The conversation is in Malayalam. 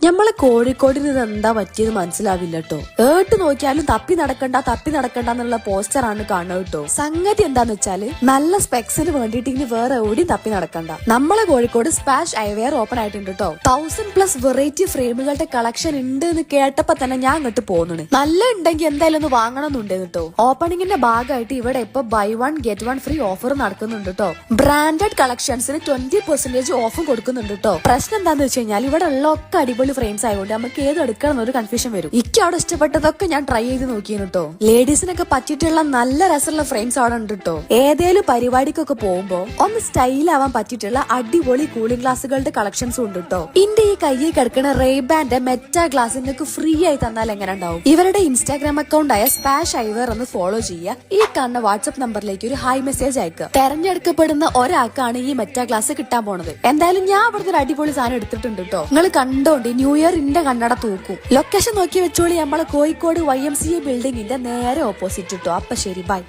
ഞമ്മളെ കോഴിക്കോടിന് ഇത് എന്താ പറ്റിയത് മനസ്സിലാവില്ല കേട്ടോ. ഏട്ട് നോക്കിയാലും തപ്പി നടക്കണ്ട എന്നുള്ള പോസ്റ്ററാണ് കാണുന്നത് കേട്ടോ. സംഗതി എന്താന്ന് വെച്ചാല് നല്ല സ്പെക്സിന് വേണ്ടിട്ട് ഇനി വേറെ എവിടെയും തപ്പി നടക്കണ്ട. നമ്മളെ കോഴിക്കോട് സ്പാഷ് ഐവെയർ ഓപ്പൺ ആയിട്ടുണ്ട് കേട്ടോ. 1000+ വെറൈറ്റി ഫ്രെയിമുകളുടെ കളക്ഷൻ ഉണ്ട് എന്ന് കേട്ടപ്പോ തന്നെ ഞാൻ അങ്ങോട്ട് പോകുന്നു. നല്ല ഉണ്ടെങ്കിൽ എന്തായാലും ഒന്ന് വാങ്ങണമെന്നുണ്ട് കേട്ടോ. ഓപ്പണിംഗിന്റെ ഭാഗമായിട്ട് ഇവിടെ ഇപ്പൊ ബൈ 1 get 1 ഫ്രീ ഓഫർ നടക്കുന്നുണ്ട് കേട്ടോ. ബ്രാൻഡഡ് കളക്ഷൻസിന് 20% ഓഫും കൊടുക്കുന്നുണ്ട് കേട്ടോ. പ്രശ്നം എന്താന്ന് വെച്ച് കഴിഞ്ഞാൽ ഇവിടെ ഉള്ള ഒക്കെ അടിപൊളി ഫ്രെയിംസ് ആയതുകൊണ്ട് നമുക്ക് ഏത് എടുക്കണം എന്നൊരു കൺഫ്യൂഷൻ വരും. എനിക്ക് അവിടെ ഇഷ്ടപ്പെട്ടതൊക്കെ ഞാൻ ട്രൈ ചെയ്ത് നോക്കിയിരുന്നു കേട്ടോ. ലേഡീസിനൊക്കെ പറ്റിയിട്ടുള്ള നല്ല രസമുള്ള ഫ്രെയിംസ് അവിടെ ഉണ്ട് കേട്ടോ. ഏതേലും പരിപാടിക്കൊക്കെ പോകുമ്പോ ഒന്ന് സ്റ്റൈൽ ആവാൻ പറ്റിയിട്ടുള്ള അടിപൊളി കൂളിംഗ് ഗ്ലാസുകളുടെ കളക്ഷൻസും ഉണ്ട് കേട്ടോ. ഇന്റെ ഈ കയ്യിൽ കിടക്കുന്ന റേബാന്റെ മെറ്റാ ഗ്ലാസ് നിങ്ങൾക്ക് ഫ്രീ ആയി തന്നാൽ എങ്ങനെ ഉണ്ടാവും? ഇവരുടെ ഇൻസ്റ്റാഗ്രാം അക്കൗണ്ട് ആയ സ്പാഷ് ഐവർ എന്ന് ഫോളോ ചെയ്യുക. ഈ കാണുന്ന വാട്സ്ആപ്പ് നമ്പറിലേക്ക് ഒരു ഹായ് മെസ്സേജ് അയക്കുക. തെരഞ്ഞെടുക്കപ്പെടുന്ന ഒരാൾക്കാണ് ഈ മെറ്റാ ഗ്ലാസ് കിട്ടാൻ പോണത്. എന്തായാലും ഞാൻ അവിടുത്തെ ഒരു അടിപൊളി സാധനം എടുത്തിട്ടുണ്ട് കേട്ടോ. നിങ്ങൾ കണ്ടോണ്ട് ന്യൂ ഇയർ ഇന്റെ കണ്ണട തൂക്കും. ലൊക്കേഷൻ നോക്കി വെച്ചോളി. നമ്മളെ കോഴിക്കോട് YMCA ബിൽഡിംഗിന്റെ നേരെ ഓപ്പോസിറ്റ് കേട്ടോ. അപ്പൊ ശരി, ബൈ.